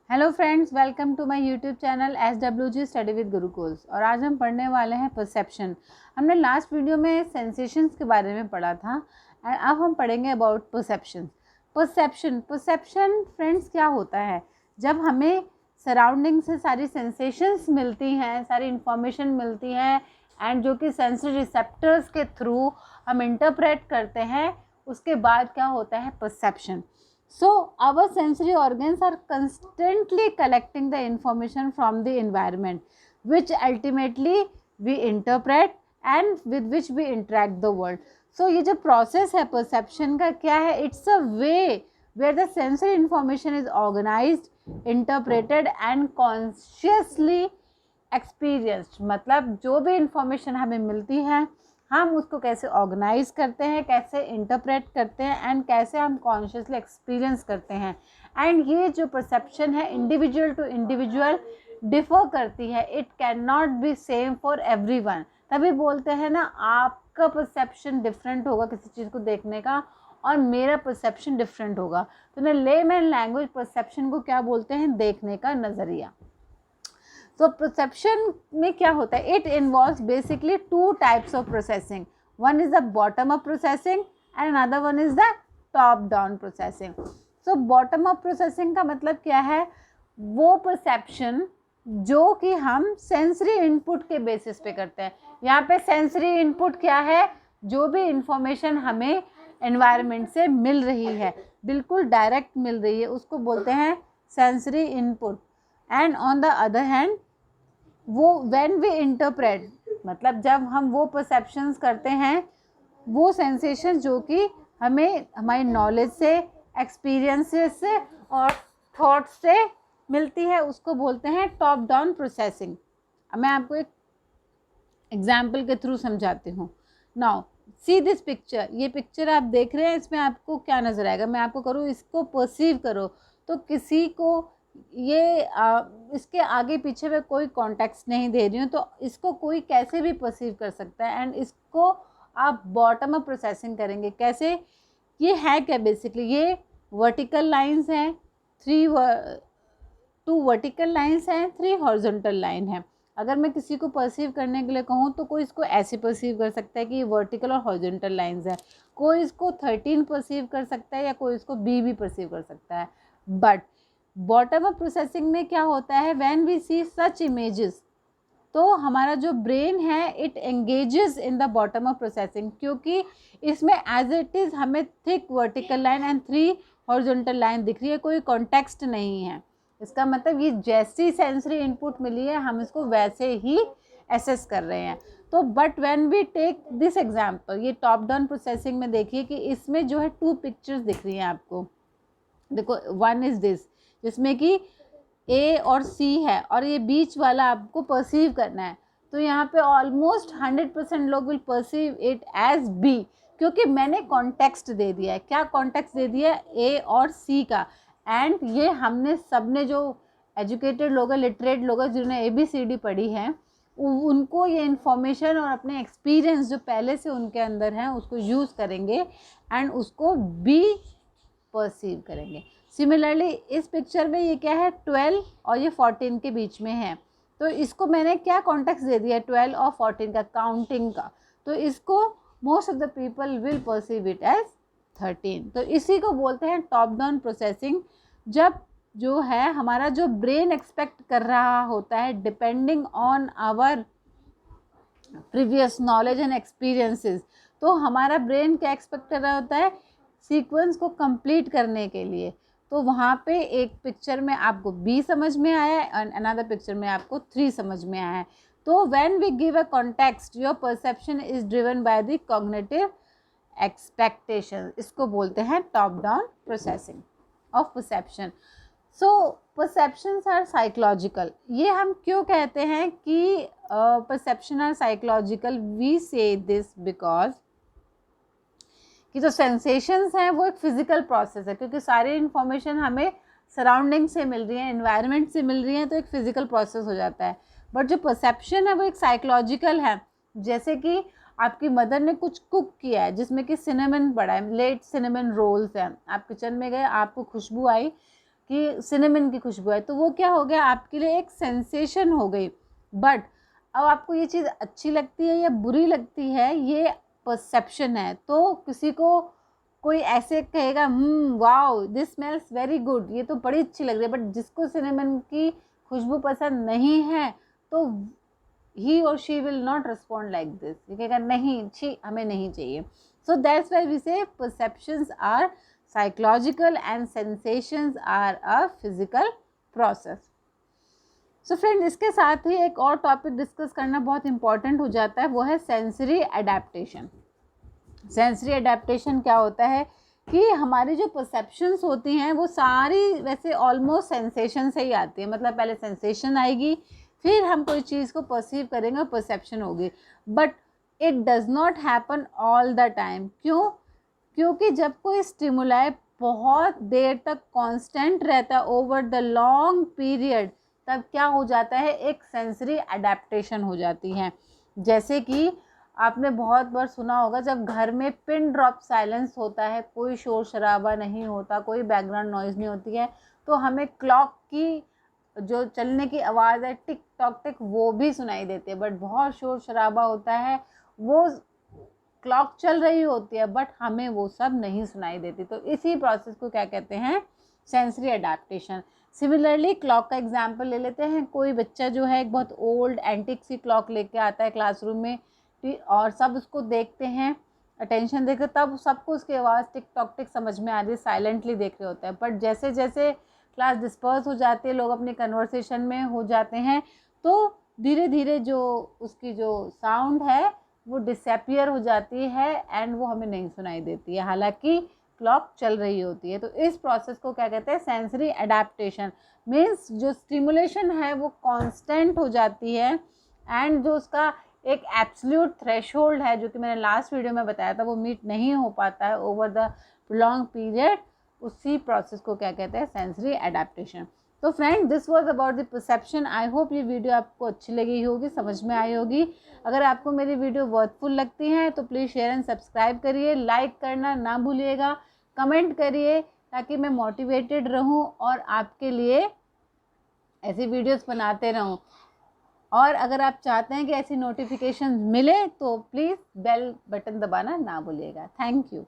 Hello friends, welcome to my YouTube channel SWG study with Gurukuls. और आज हम पढ़ने वाले हैं परसेप्शन। हमने लास्ट वीडियो में सेंसेशंस के बारे में पढ़ा था एंड अब हम पढ़ेंगे अबाउट परसेप्शन। परसेप्शन फ्रेंड्स क्या होता है? जब हमें सराउंडिंग से सारी सेंसेशंस मिलती हैं, सारी इंफॉर्मेशन मिलती है एंड जो कि सेंसरी रिसेप्टर्स के थ्रू हम इंटरप्रेट करते हैं, उसके बाद क्या होता है? Perception. So our sensory organs are constantly collecting the information from the environment, which ultimately we interpret and with which we interact the world. So ये जो process है perception का क्या है? It's a way where the sensory information is organized, interpreted and consciously experienced. मतलब जो भी information हमें मिलती है, हम उसको कैसे ऑर्गेनाइज करते हैं, कैसे इंटरप्रेट करते हैं एंड कैसे हम कॉन्शियसली एक्सपीरियंस करते हैं। एंड ये जो परसेप्शन है इंडिविजुअल टू इंडिविजुअल डिफर करती है। It can not be same for everyone. तभी बोलते हैं ना, आपका परसेप्शन डिफरेंट होगा किसी चीज़ को देखने का और मेरा परसेप्शन डिफरेंट होगा। तो लेमैन लैंग्वेज परसेप्शन को क्या बोलते हैं? देखने का नज़रिया। तो परसेप्शन में क्या होता है? It involves basically two types of processing. One is the bottom up processing and another one is the top down processing. So bottom up processing का मतलब क्या है? वो परसेप्शन जो कि हम सेंसरी इनपुट के बेसिस पे करते हैं। यहाँ पे सेंसरी इनपुट क्या है? जो भी इंफॉर्मेशन हमें एनवायरनमेंट से मिल रही है, बिल्कुल डायरेक्ट मिल रही है, उसको बोलते हैं sensory input. And on the other hand वो व्हेन वी इंटरप्रेट, मतलब जब हम वो परसेप्शंस करते हैं, वो सेंसेशन जो कि हमें हमारी नॉलेज से, एक्सपीरियंसेस से और थॉट्स से मिलती है, उसको बोलते हैं टॉप डाउन प्रोसेसिंग। अब मैं आपको एक एग्जाम्पल के थ्रू समझाती हूँ। Now see this picture. ये पिक्चर आप देख रहे हैं, इसमें आपको क्या नज़र आएगा? मैं आपको करूँ इसको परसीव करो, तो किसी को ये इसके आगे पीछे में कोई कॉन्टेक्स्ट नहीं दे रही हूँ, तो इसको कोई कैसे भी परसीव कर सकता है। एंड इसको आप बॉटम अप प्रोसेसिंग करेंगे। कैसे? ये है क्या बेसिकली? ये वर्टिकल लाइंस हैं, टू वर्टिकल लाइंस हैं, 3 हॉरिजॉन्टल लाइन है। अगर मैं किसी को परसीव करने के लिए कहूँ तो कोई इसको ऐसे परसीव कर सकता है कि ये वर्टिकल और हॉरिजॉन्टल लाइंस है, कोई इसको 13 परसीव कर सकता है या कोई इसको बी भी परसीव कर सकता है। बट बॉटम अप प्रोसेसिंग में क्या होता है? When we see such images, तो हमारा जो ब्रेन है it engages in the bottom up processing, क्योंकि इसमें एज इट इज़ हमें thick vertical line and 3 horizontal line दिख रही है, कोई कॉन्टेक्स्ट नहीं है। इसका मतलब ये जैसी सेंसरी इनपुट मिली है, हम इसको वैसे ही एसेस कर रहे हैं। तो but when we take this example, ये टॉप डाउन प्रोसेसिंग में देखिए कि इसमें जो है 2 पिक्चर्स दिख रही हैं आपको। देखो, वन इज दिस जिसमें कि ए और सी है और ये बीच वाला आपको परसीव करना है। तो यहाँ पे ऑलमोस्ट 100% लोग will perceive it as B, क्योंकि मैंने कॉन्टेक्स्ट दे दिया है। क्या कॉन्टेक्स्ट दे दिया है? ए और सी का। एंड ये हमने सबने जो एजुकेटेड लोग हैं, लिटरेट लोग हैं, जिन्होंने ABCD पढ़ी है, उनको ये इन्फॉर्मेशन और अपने एक्सपीरियंस जो पहले से उनके अंदर हैं उसको यूज़ करेंगे एंड उसको बी परसीव करेंगे। सिमिलरली इस पिक्चर में ये क्या है? 12 और ये 14 के बीच में है, तो इसको मैंने क्या कॉन्टेक्स्ट दे दिया? 12 और 14 का, काउंटिंग का। तो इसको most of the people will perceive it as 13। तो इसी को बोलते हैं टॉप डाउन प्रोसेसिंग। जब जो है हमारा जो ब्रेन एक्सपेक्ट कर रहा होता है, depending on our previous knowledge and experiences, तो हमारा ब्रेन क्या एक्सपेक्ट कर रहा होता है? सीक्वेंस को कंप्लीट करने के लिए। तो वहाँ पे एक पिक्चर में आपको बी समझ में आया है और अनदर पिक्चर में आपको 3 समझ में आया है। तो when we give a context, your perception is driven by the cognitive expectation. इसको बोलते हैं top down processing of perception. So perceptions are psychological. ये हम क्यों कहते हैं कि perception are psychological? We say this because कि जो सेंसेशंस हैं वो एक फिजिकल प्रोसेस है, क्योंकि सारी इन्फॉर्मेशन हमें सराउंडिंग से मिल रही है, एनवायरनमेंट से मिल रही है, तो एक फिजिकल प्रोसेस हो जाता है। बट जो परसेप्शन है वो एक साइकोलॉजिकल है। जैसे कि आपकी मदर ने कुछ कुक किया है जिसमें कि सिनेमन पड़ा है, लेट सिनेमन रोल्स हैं, आप किचन में गए, आपको खुशबू आई, कि सिनेमन की खुशबू है, तो वो क्या हो गया, आपके लिए एक सेंसेशन हो गई। बट अब आपको ये चीज़ अच्छी लगती है या बुरी लगती है, ये परसेप्शन है। तो किसी को कोई ऐसे कहेगा wow this smells very good, ये तो बड़ी अच्छी लग रही है, बट जिसको सिनेमन की खुशबू पसंद नहीं है तो ही और she will not respond like this, ये कहेगा नहीं छी हमें नहीं चाहिए। So that's why we say perceptions are psychological and sensations are a physical process. So friend, इसके साथ ही एक और टॉपिक डिस्कस करना बहुत इंपॉर्टेंट हो जाता है, वो है सेंसरी एडेप्टेशन। सेंसरी एडेप्टेशन क्या होता है कि हमारी जो परसेप्शंस होती हैं वो सारी वैसे ऑलमोस्ट सेंसेशन से ही आती है। मतलब पहले सेंसेशन आएगी, फिर हम कोई चीज़ को परसीव करेंगे और परसेप्शन होगी, but it does not happen all the time. क्यों? क्योंकि जब कोई स्टिमुलाई बहुत देर तक कांस्टेंट रहता है ओवर द लॉन्ग पीरियड, तब क्या हो जाता है, एक सेंसरी एडेप्टेशन हो जाती है। जैसे कि आपने बहुत बार सुना होगा, जब घर में पिन ड्रॉप साइलेंस होता है, कोई शोर शराबा नहीं होता, कोई बैकग्राउंड नॉइज़ नहीं होती है, तो हमें क्लॉक की जो चलने की आवाज़ है टिक टॉक टिक वो भी सुनाई देती है। बट बहुत शोर शराबा होता है, वो क्लॉक चल रही होती है बट हमें वो सब नहीं सुनाई देती। तो इसी प्रोसेस को क्या कहते हैं, सेंसरी एडेप्टेशन। सिमिलरली क्लॉक का एग्जांपल ले लेते हैं। कोई बच्चा जो है एक बहुत ओल्ड एंटिक सी क्लॉक लेके आता है क्लासरूम में, और सब उसको देखते हैं, अटेंशन देते, तब सबको उसकी आवाज़ टिक टॉक टिक समझ में आ रही है, साइलेंटली देख रहे होते हैं। बट जैसे जैसे क्लास डिस्पर्स हो जाती है, लोग अपने कन्वर्सेशन में हो जाते हैं, तो धीरे धीरे जो उसकी जो साउंड है वो डिसअपियर हो जाती है एंड वो हमें नहीं सुनाई देती है, हालांकि क्लॉक चल रही होती है। तो इस प्रोसेस को क्या कहते हैं, सेंसरी एडेप्टेशन। मीन्स जो स्टिमुलेशन है वो कांस्टेंट हो जाती है एंड जो उसका एक एब्सोल्यूट थ्रेशोल्ड है, जो कि मैंने लास्ट वीडियो में बताया था, वो मीट नहीं हो पाता है ओवर द लॉन्ग पीरियड। उसी प्रोसेस को क्या कहते हैं, सेंसरी एडेप्टेशन। तो friend, this was about the perception. I hope ये वीडियो आपको अच्छी लगी होगी, समझ में आई होगी। अगर आपको मेरी वीडियो वर्थफुल लगती है तो प्लीज़ शेयर एंड सब्सक्राइब करिए, लाइक करना ना भूलिएगा, कमेंट करिए, ताकि मैं मोटिवेटेड रहूं और आपके लिए ऐसी वीडियोस बनाते रहूं। और अगर आप चाहते हैं कि ऐसी नोटिफिकेशन मिले तो प्लीज़ बेल बटन दबाना ना भूलिएगा। Thank you.